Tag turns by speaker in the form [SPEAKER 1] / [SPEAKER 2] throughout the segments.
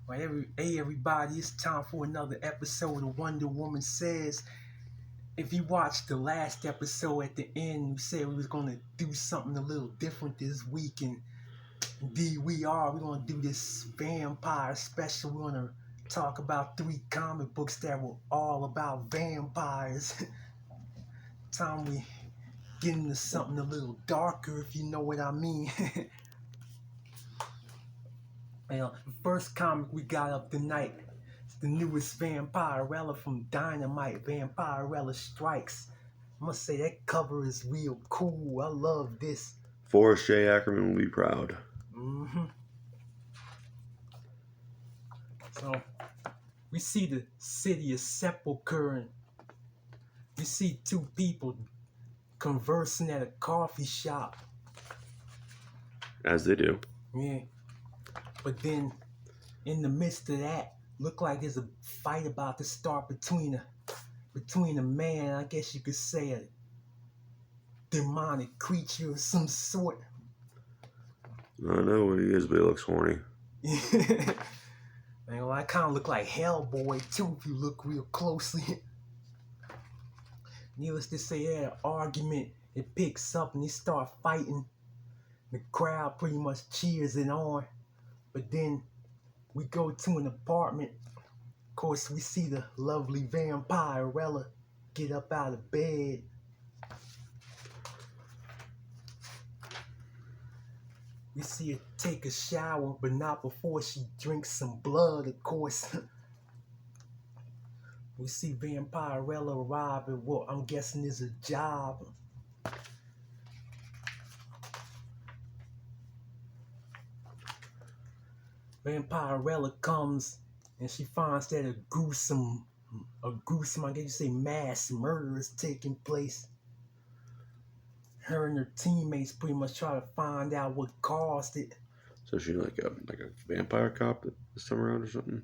[SPEAKER 1] Well, hey everybody, it's time for another episode of Wonder Woman Says. If you watched the last episode at the end, we said we was gonna do something a little different this week, and indeed we are. We're gonna do this vampire special. We're gonna talk about 3 comic books that were all about vampires. Time we get into something a little darker, if you know what I mean. Well, the first comic we got up tonight is the newest Vampirella from Dynamite, Vampirella Strikes. I must say that cover is real cool. I love this.
[SPEAKER 2] Forrest J. Ackerman will be proud.
[SPEAKER 1] So we see the city of Sepulchre, and we see 2 people conversing at a coffee shop.
[SPEAKER 2] As they do.
[SPEAKER 1] Yeah. But then in the midst of that, look like there's a fight about to start between a man, I guess you could say a demonic creature of some sort.
[SPEAKER 2] I don't know what he is, but he looks horny.
[SPEAKER 1] Man, well, I kind of look like Hellboy too if you look real closely. Needless to say, they had an argument. It picks up and they start fighting. The crowd pretty much cheers it on. But then we go to an apartment. Of course, we see the lovely Vampirella get up out of bed. We see her take a shower, but not before she drinks some blood, of course. We see Vampirella arrive at what I'm guessing is a job. Vampirella comes and she finds that a gruesome, I guess you say, mass murder is taking place. Her and her teammates pretty much try to find out what caused it.
[SPEAKER 2] So she's like a vampire cop this time around or something?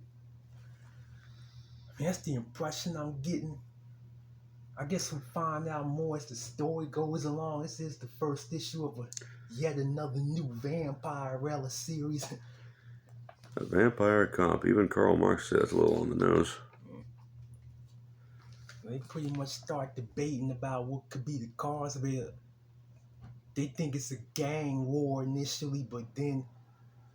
[SPEAKER 1] That's the impression I'm getting. I guess we'll find out more as the story goes along. This is the first issue of yet another new Vampirella series.
[SPEAKER 2] A vampire cop. Even Karl Marx said that's a little on the nose.
[SPEAKER 1] They pretty much start debating about what could be the cause of it. They think it's a gang war initially, but then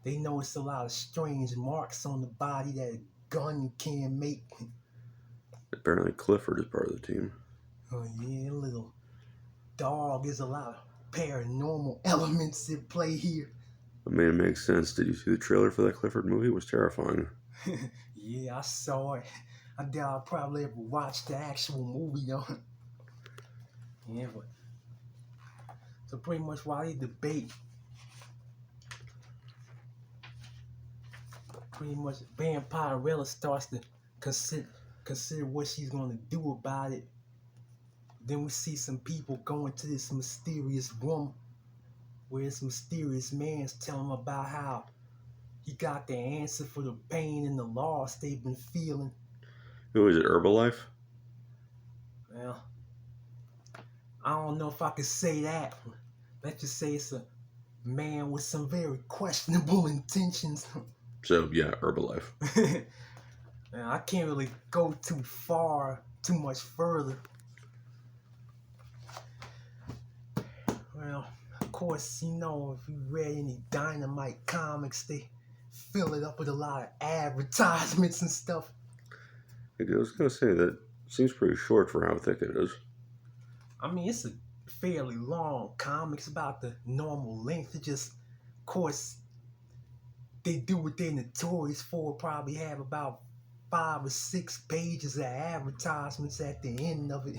[SPEAKER 1] they notice a lot of strange marks on the body that a gun can make.
[SPEAKER 2] Apparently Clifford is part of the team.
[SPEAKER 1] Oh yeah, little dog. There's a lot of paranormal elements at play here.
[SPEAKER 2] I mean, it makes sense. Did you see the trailer for that Clifford movie? It was terrifying.
[SPEAKER 1] Yeah, I saw it. I doubt I'll probably ever watch the actual movie though. Yeah, but so pretty much while they debate, pretty much Vampirella starts to consider what she's gonna do about it. Then we see some people going to this mysterious room where this mysterious man's telling them about how he got the answer for the pain and the loss they've been feeling.
[SPEAKER 2] Who is it, Herbalife?
[SPEAKER 1] Well, I don't know if I could say that. Let's just say it's a man with some very questionable intentions.
[SPEAKER 2] So, yeah, Herbalife.
[SPEAKER 1] Now, I can't really go too much further. Well, of course, you know, if you read any Dynamite comics, they fill it up with a lot of advertisements and stuff.
[SPEAKER 2] I was going to say, that seems pretty short for how thick it is.
[SPEAKER 1] I mean, it's a fairly long comic. It's about the normal length. It just, of course, they do what they're notorious for. Probably have about 5 or 6 pages of advertisements at the end of it.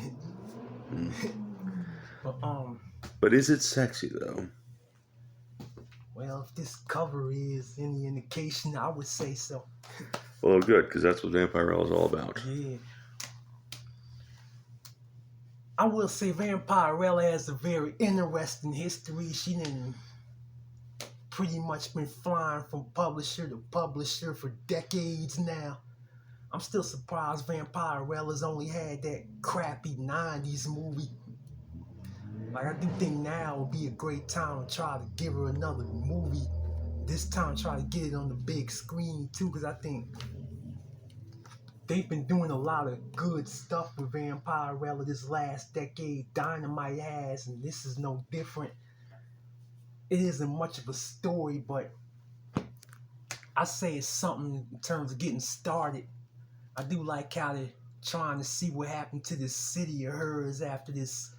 [SPEAKER 2] But is it sexy, though?
[SPEAKER 1] Well, if this cover is any indication, I would say so.
[SPEAKER 2] Well, good, because that's what Vampirella is all about.
[SPEAKER 1] Yeah. I will say Vampirella has a very interesting history. She done pretty much been flying from publisher to publisher for decades now. I'm still surprised Vampirella's only had that crappy 90s movie. Like, I do think now would be a great time to try to give her another movie this time try to get it on the big screen too, because I think they've been doing a lot of good stuff with Vampirella this last decade. Dynamite has, and this is no different. It isn't much of a story, but I say it's something in terms of getting started. I do like how they're trying to see what happened to this city of hers after this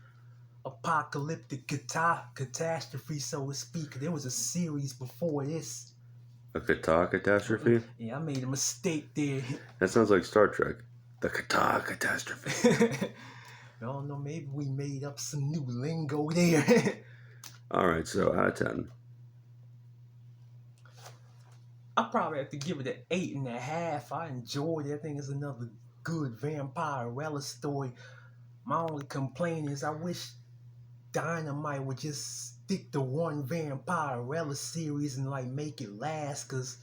[SPEAKER 1] apocalyptic catastrophe, so to speak. There was a series before this.
[SPEAKER 2] A Cata catastrophe?
[SPEAKER 1] Yeah, I made a mistake there.
[SPEAKER 2] That sounds like Star Trek. The Cata catastrophe.
[SPEAKER 1] I don't know, maybe we made up some new lingo there.
[SPEAKER 2] Alright, so out of 10.
[SPEAKER 1] I'll probably have to give it an 8.5. I enjoyed it. I think it's another good Vampirella story. My only complaint is I wish Dynamite would just stick to one Vampirella series and like make it last, because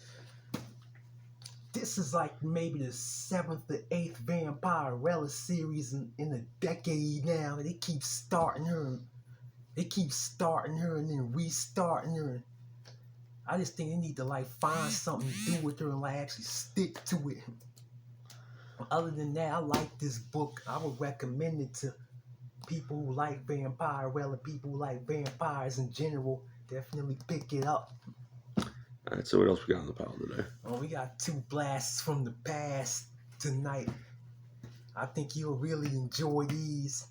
[SPEAKER 1] this is like maybe the 7th or 8th Vampirella series in a decade now. They keep starting her and then restarting her. I just think they need to like find something to do with her and like actually stick to it. But other than that, I like this book. I would recommend it to people who like Vampirella, people who like vampires in general. Definitely pick it up.
[SPEAKER 2] Alright, so what else we got on the pile today?
[SPEAKER 1] Oh, we got 2 blasts from the past tonight. I think you'll really enjoy these.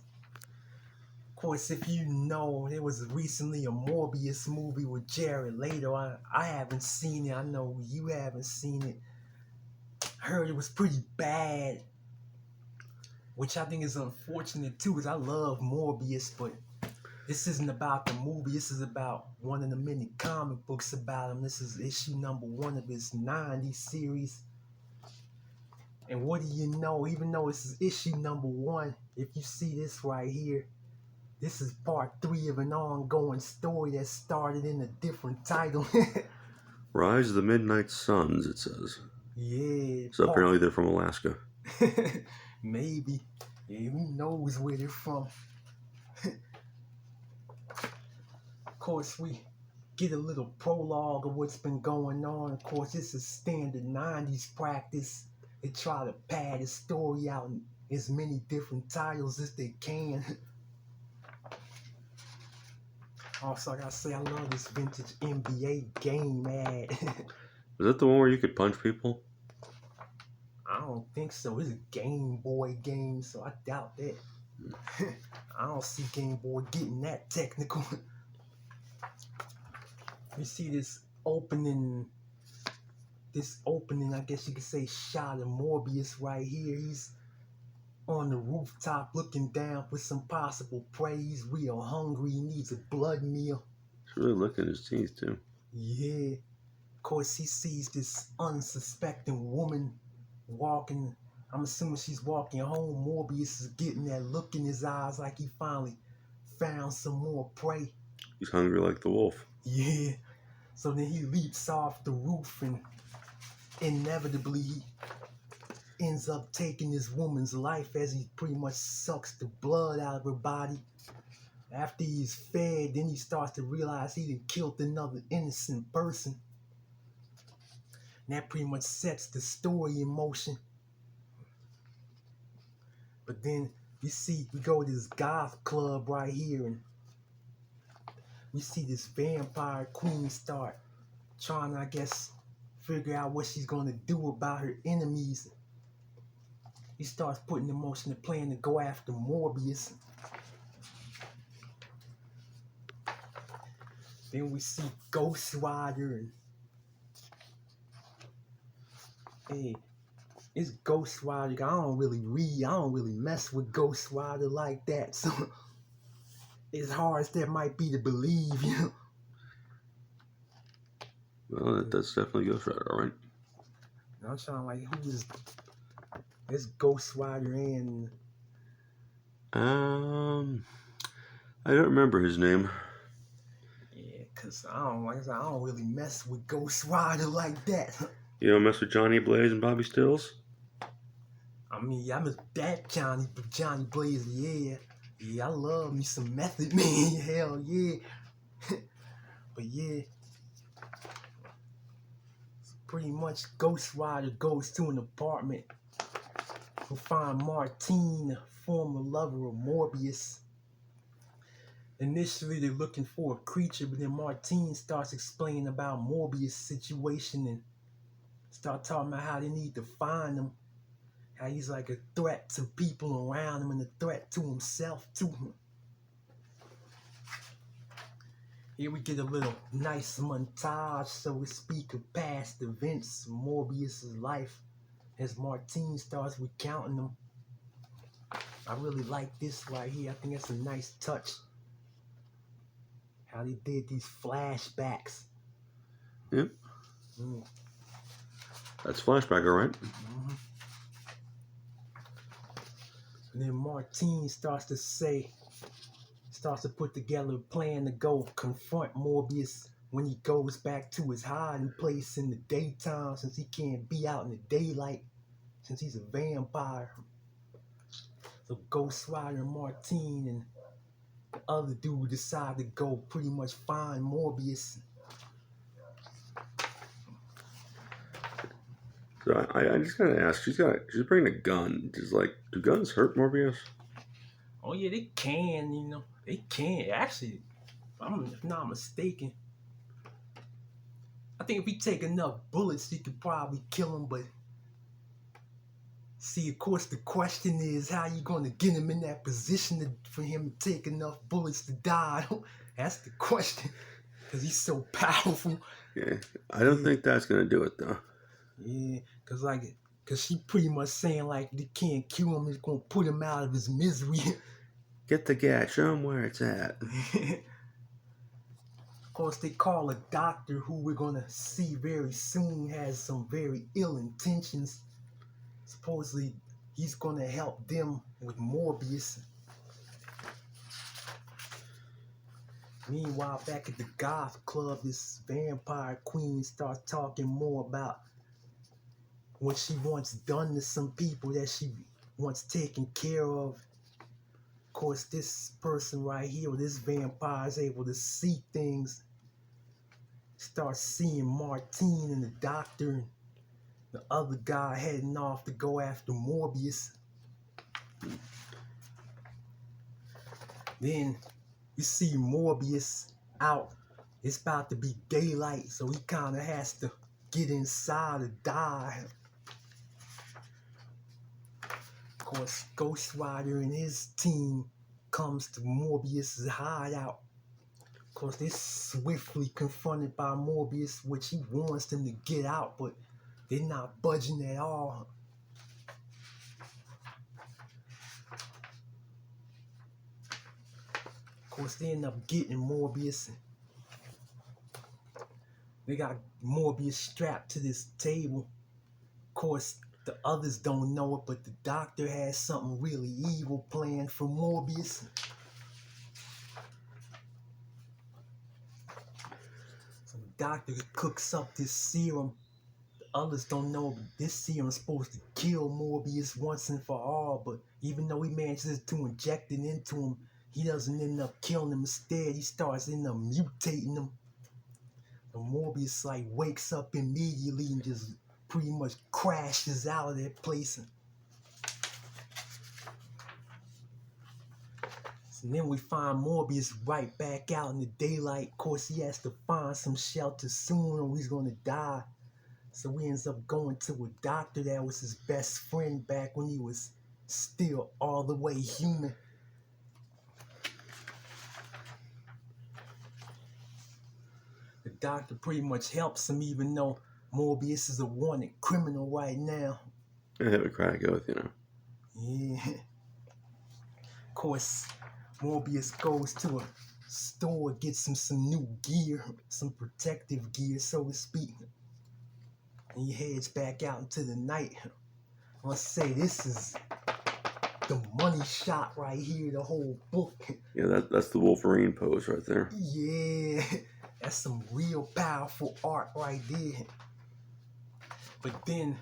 [SPEAKER 1] Of course, if you know, there was recently a Morbius movie with Jared Leto. I haven't seen it. I know you haven't seen it. I heard it was pretty bad, which I think is unfortunate too, because I love Morbius, but this isn't about the movie. This is about one of the many comic books about him. This is issue number 1 of his 90 series. And what do you know? Even though this is issue number 1, if you see this right here, this is part 3 of an ongoing story that started in a different title.
[SPEAKER 2] Rise of the Midnight Suns, it says.
[SPEAKER 1] Yeah.
[SPEAKER 2] So apparently they're from Alaska.
[SPEAKER 1] Maybe. Yeah, who knows where they're from. Of course, we get a little prologue of what's been going on. Of course, this is standard 90s practice. They try to pad the story out in as many different titles as they can. Also, I gotta say, I love this vintage NBA game ad.
[SPEAKER 2] Is that the one where you could punch people?
[SPEAKER 1] I don't think so. It's a Game Boy game, so I doubt that. I don't see Game Boy getting that technical. You see this opening, I guess you could say, shot of Morbius right here. He's on the rooftop looking down for some possible prey. He's real hungry. He needs a blood meal.
[SPEAKER 2] He's really licking his teeth, too.
[SPEAKER 1] Yeah. Of course, he sees this unsuspecting woman walking. I'm assuming she's walking home. Morbius is getting that look in his eyes like he finally found some more prey.
[SPEAKER 2] He's hungry like the wolf.
[SPEAKER 1] Yeah. So then he leaps off the roof and inevitably he ends up taking this woman's life as he pretty much sucks the blood out of her body. After he's fed, then he starts to realize he had killed another innocent person. And that pretty much sets the story in motion. But then we go to this goth club right here, and we see this vampire queen start trying to, I guess, figure out what she's going to do about her enemies. He starts putting in motion a plan to go after Morbius. Then we see Ghost Rider, and hey, it's Ghost Rider. I don't really mess with Ghost Rider like that, so as hard as that might be to believe, you know.
[SPEAKER 2] Well, that's definitely Ghost Rider, alright.
[SPEAKER 1] I'm trying to like, who is this Ghost Rider and
[SPEAKER 2] I don't remember his name.
[SPEAKER 1] yeah, cause I don't really mess with Ghost Rider like that.
[SPEAKER 2] You don't mess with Johnny Blaze and Bobby Stills?
[SPEAKER 1] I mean, I'm that Johnny Blaze, yeah. Yeah, I love me some Method Man, hell yeah. But yeah, pretty much Ghost Rider goes to an apartment to find Martine, a former lover of Morbius. Initially, they're looking for a creature, but then Martine starts explaining about Morbius' situation and start talking about how they need to find him, how he's like a threat to people around him and a threat to himself too. Here we get a little nice montage, so to speak, of past events of Morbius' life as Martine starts recounting them. I really like this right here. I think that's a nice touch. How they did these flashbacks.
[SPEAKER 2] Yep. That's flashback, all right?
[SPEAKER 1] And then Martine starts to put together a plan to go confront Morbius when he goes back to his hiding place in the daytime, since he can't be out in the daylight since he's a vampire. So Ghost Rider and Martine and the other dude decide to go pretty much find Morbius.
[SPEAKER 2] So I just gotta ask, she's bringing a gun. Just like, do guns hurt Morbius?
[SPEAKER 1] Oh yeah, they can, they can. Actually, if not mistaken, I think if we take enough bullets, you could probably kill him, but see, of course, the question is how you gonna get him in that position for him to take enough bullets to die? That's the question, because he's so powerful.
[SPEAKER 2] Yeah, I don't think that's gonna do it though.
[SPEAKER 1] Yeah, because she pretty much saying like they can't kill him, it's gonna put him out of his misery.
[SPEAKER 2] Get the gas, show him where it's at.
[SPEAKER 1] Of course, they call a doctor who we're gonna see very soon has some very ill intentions. Supposedly, he's gonna help them with Morbius. Meanwhile, back at the goth club, this vampire queen starts talking more about what she wants done to some people that she wants taken care of. Of course, this person right here, this vampire, is able to see things. Starts seeing Martine and the doctor and the other guy heading off to go after Morbius. Then you see Morbius out. It's about to be daylight, so he kind of has to get inside or die. Of course, Ghost Rider and his team comes to Morbius' hideout. Of course, they're swiftly confronted by Morbius, which he wants them to get out, but they're not budging at all. Of course, they end up getting Morbius. They got Morbius strapped to this table. Of course, the others don't know it, but the doctor has something really evil planned for Morbius. So the doctor cooks up this serum. The others don't know, but this serum is supposed to kill Morbius once and for all, but even though he manages to inject it into him, he doesn't end up killing him. Instead, he starts end up mutating him. So Morbius wakes up immediately and just pretty much crashes out of that place. So then we find Morbius right back out in the daylight. Of course, he has to find some shelter soon or he's gonna die. So he ends up going to a doctor that was his best friend back when he was still all the way human. The doctor pretty much helps him, even though Morbius is a wanted criminal right now.
[SPEAKER 2] I have a crack oath,
[SPEAKER 1] Yeah. Of course, Morbius goes to a store, gets him some new gear, some protective gear, so to speak. And he heads back out into the night. I must say, this is the money shot right here, the whole book.
[SPEAKER 2] Yeah, that's the Wolverine pose right there.
[SPEAKER 1] Yeah, that's some real powerful art right there. But then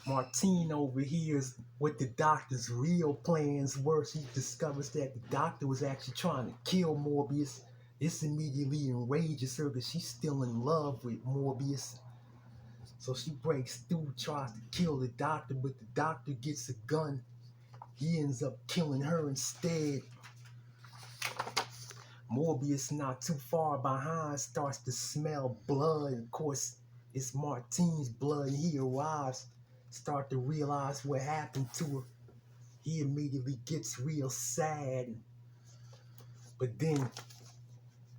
[SPEAKER 1] Martine overhears what the doctor's real plans were. She discovers that the doctor was actually trying to kill Morbius. This immediately enrages her because she's still in love with Morbius. So she breaks through, tries to kill the doctor, but the doctor gets a gun. He ends up killing her instead. Morbius, not too far behind, starts to smell blood. Of course, it's Martine's blood. He arrives, start to realize what happened to her. He immediately gets real sad. But then,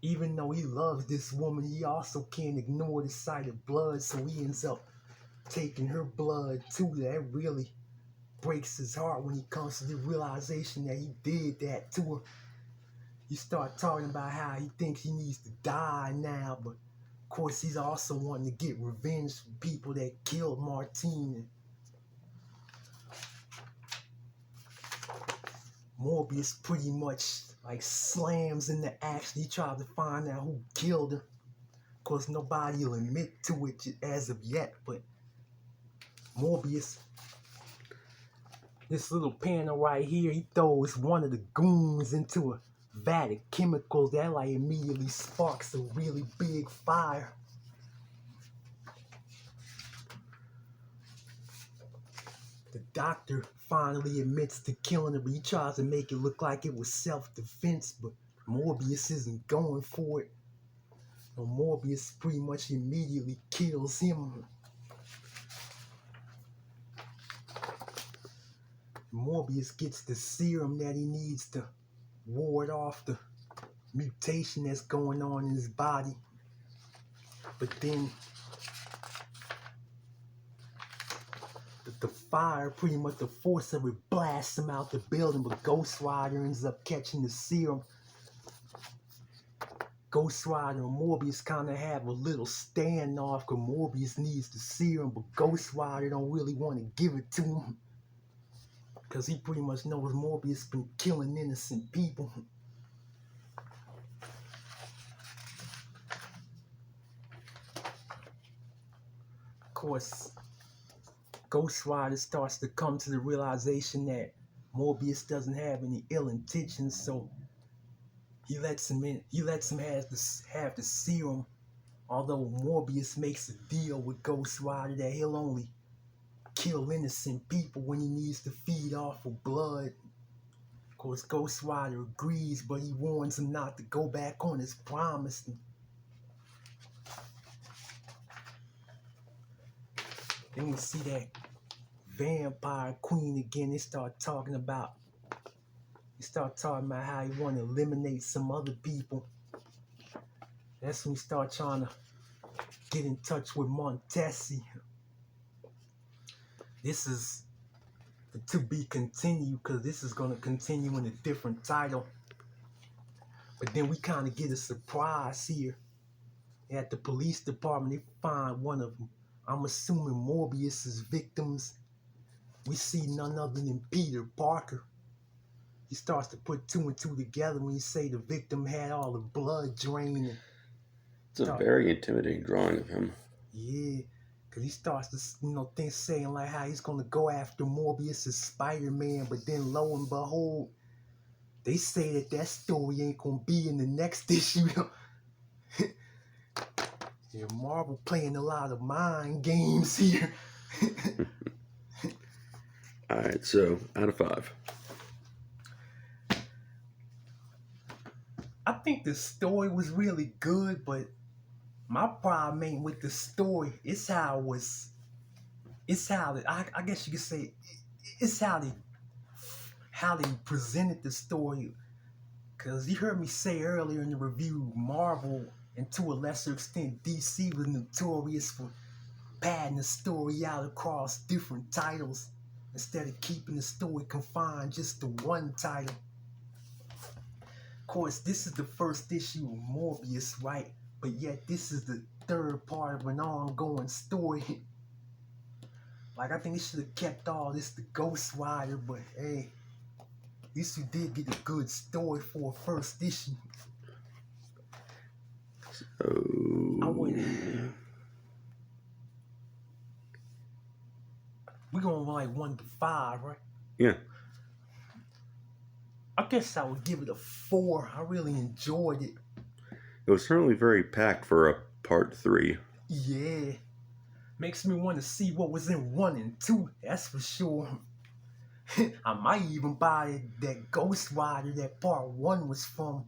[SPEAKER 1] even though he loves this woman, he also can't ignore the sight of blood, so he ends up taking her blood too. That really breaks his heart when he comes to the realization that he did that to her. You start talking about how he thinks he needs to die now, but of course he's also wanting to get revenge from people that killed Martine. Morbius pretty much like slams into action. He tries to find out who killed her. Of course, nobody will admit to it as of yet, but Morbius, this little panel right here, he throws one of the goons into a vat of chemicals that like immediately sparks a really big fire. The doctor finally admits to killing her, but he tries to make it look like it was self-defense, but Morbius isn't going for it. So Morbius pretty much immediately kills him. Morbius gets the serum that he needs to ward off the mutation that's going on in his body. But then the fire, pretty much the force of it, blasts him out the building, but Ghost Rider ends up catching the serum. Ghost Rider and Morbius kind of have a little standoff because Morbius needs the serum, but Ghost Rider don't really want to give it to him because he pretty much knows Morbius been killing innocent people. Of course, Ghost Rider starts to come to the realization that Morbius doesn't have any ill intentions, so he lets him in. He lets him have the serum, although Morbius makes a deal with Ghost Rider that he'll only kill innocent people when he needs to feed off of blood. Of course, Ghost Rider agrees, but he warns him not to go back on his promise. Then we see that vampire queen again. They start talking about how he want to eliminate some other people. That's when we start trying to get in touch with Montesi. This is to be continued because this is going to continue in a different title. But then we kind of get a surprise here. At the police department, they find one of them, I'm assuming Morbius's victims. We see none other than Peter Parker. He starts to put two and two together when you say the victim had all the blood draining.
[SPEAKER 2] It's a very intimidating drawing of him.
[SPEAKER 1] Yeah, because he starts to, saying like how he's going to go after Morbius as Spider-Man, but then lo and behold, they say that story ain't going to be in the next issue. Yeah, Marvel playing a lot of mind games here.
[SPEAKER 2] Alright, so out of 5.
[SPEAKER 1] I think the story was really good, but my problem ain't with the story. It's how it was. It's how I guess you could say it's how they presented the story. Cause you heard me say earlier in the review, Marvel and to a lesser extent DC was notorious for padding the story out across different titles instead of keeping the story confined just to one title. Of course, this is the first issue of Morbius, right? But yet this is the third part of an ongoing story. Like, I think they should have kept all this to Ghost Rider, but hey, at least we did get a good story for a first issue. I wouldn't. We're going like 1 to 5, right?
[SPEAKER 2] Yeah.
[SPEAKER 1] I guess I would give it a 4. I really enjoyed it.
[SPEAKER 2] It was certainly very packed for a part 3.
[SPEAKER 1] Yeah, makes me want to see what was in 1 and 2, that's for sure. I might even buy that Ghost Rider that part 1 was from.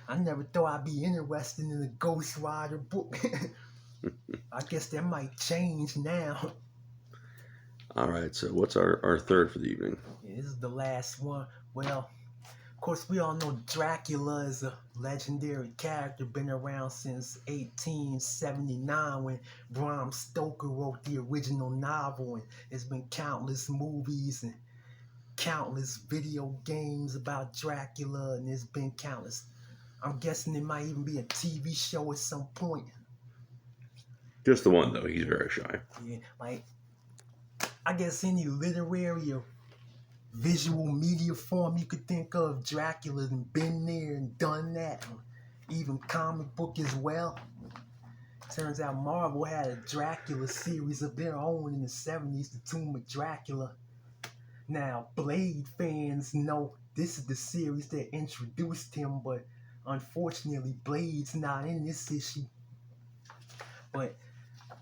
[SPEAKER 1] I never thought I'd be interested in a Ghost Rider book. I guess that might change now.
[SPEAKER 2] All right, so what's our third for the evening?
[SPEAKER 1] Yeah, this is the last one. Well, of course, we all know Dracula is a legendary character, been around since 1879 when Bram Stoker wrote the original novel, and there's been countless movies and countless video games about Dracula, and there's been countless. I'm guessing there might even be a TV show at some point.
[SPEAKER 2] Just the one, though. He's very shy.
[SPEAKER 1] Yeah, like, I guess any literary or visual media form you could think of, Dracula and been there and done that. Even comic book as well. Turns out Marvel had a Dracula series of their own in the 70s, The Tomb of Dracula. Now, Blade fans know this is the series that introduced him, but unfortunately, Blade's not in this issue. But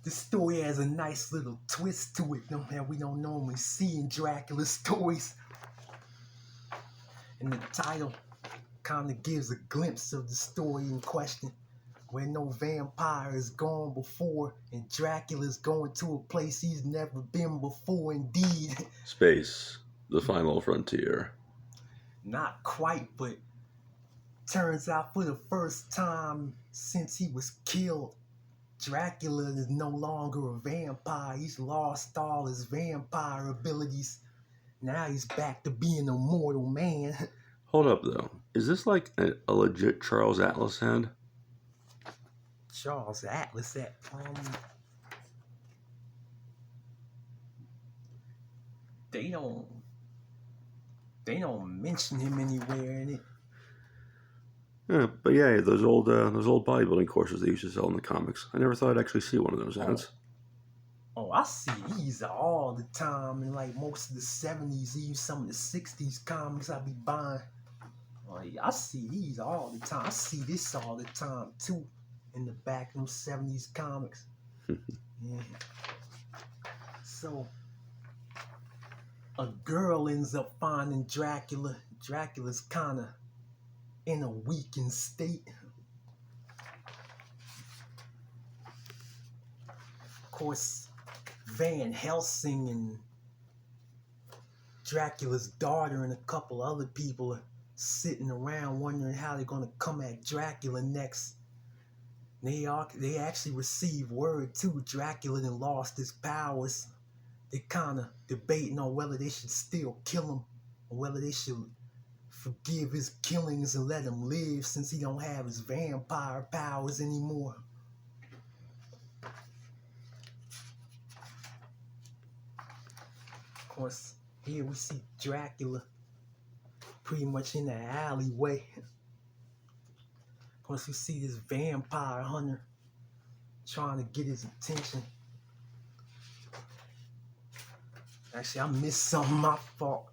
[SPEAKER 1] the story has a nice little twist to it that we don't normally see in Dracula stories. And the title kind of gives a glimpse of the story in question, where no vampire has gone before, and Dracula's going to a place he's never been before, indeed.
[SPEAKER 2] Space, the final frontier.
[SPEAKER 1] Not quite, but turns out for the first time since he was killed, Dracula is no longer a vampire. He's lost all his vampire abilities. Now he's back to being a mortal man.
[SPEAKER 2] Hold up, though. Is this like a legit Charles Atlas hand?
[SPEAKER 1] Charles Atlas at they don't mention him anywhere in it.
[SPEAKER 2] Yeah, but yeah, those old bodybuilding courses they used to sell in the comics. I never thought I'd actually see one of those ads.
[SPEAKER 1] Oh, I see these all the time. And like most of the 70s, even some of the 60s comics I be buying. Oh, yeah, I see these all the time. I see this all the time too, in the back of them 70s comics. Yeah. So, a girl ends up finding Dracula. Dracula's kind of in a weakened state. Of course, Van Helsing and Dracula's daughter and a couple other people are sitting around wondering how they're going to come at Dracula next. They actually receive word too. Dracula then lost his powers. They're kind of debating on whether they should still kill him or whether they should forgive his killings and let him live since he don't have his vampire powers anymore. Of course, here we see Dracula pretty much in the alleyway. Of course, we see this vampire hunter trying to get his attention. Actually, I missed something, my fault.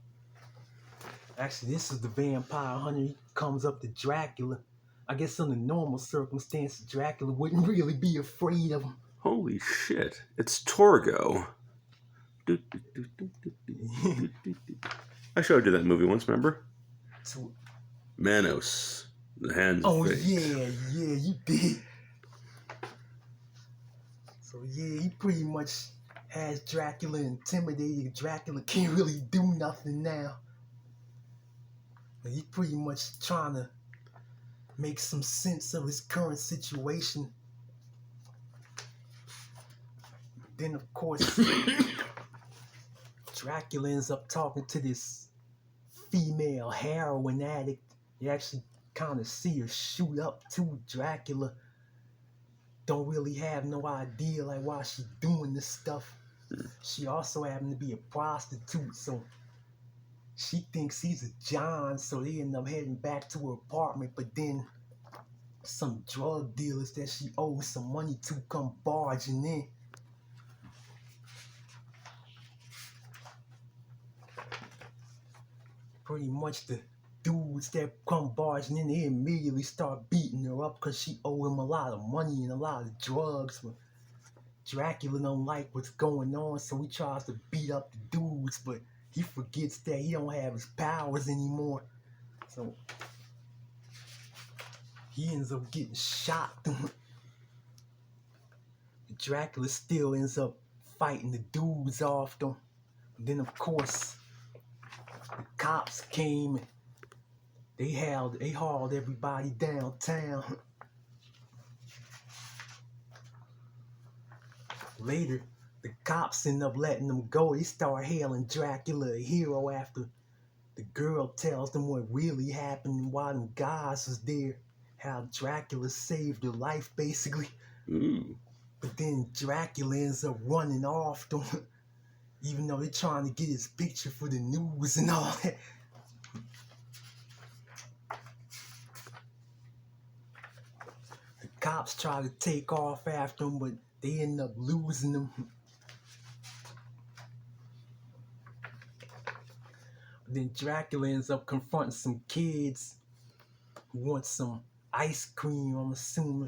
[SPEAKER 1] Actually, this is the vampire hunter. He comes up to Dracula. I guess under normal circumstances, Dracula wouldn't really be afraid of him.
[SPEAKER 2] Holy shit, it's Torgo. I showed you that movie once, remember? Manos, the Hands of Fate.
[SPEAKER 1] Yeah, you did. So yeah, he pretty much has Dracula intimidated. Dracula can't really do nothing now. He's pretty much trying to make some sense of his current situation. Then, of course, Dracula ends up talking to this female heroin addict. You actually kind of see her shoot up to Dracula. Don't really have no idea like why she's doing this stuff. She also happened to be a prostitute, so she thinks he's a John, so they end up heading back to her apartment, but then some drug dealers that she owes some money to come barging in. Pretty much the dudes that come barging in, they immediately start beating her up because she owe him a lot of money and a lot of drugs. But Dracula don't like what's going on, so he tries to beat up the dudes, but he forgets that he don't have his powers anymore. So he ends up getting shot. Dracula still ends up fighting the dudes off them. Then of course the cops came and they hauled everybody downtown. Later, the cops end up letting them go. They start hailing Dracula a hero after the girl tells them what really happened and why them guys was there. How Dracula saved her life, basically.
[SPEAKER 2] Ooh.
[SPEAKER 1] But then Dracula ends up running off them, even though they're trying to get his picture for the news and all that. The cops try to take off after him, but they end up losing him. Then Dracula ends up confronting some kids who want some ice cream, I'm assuming.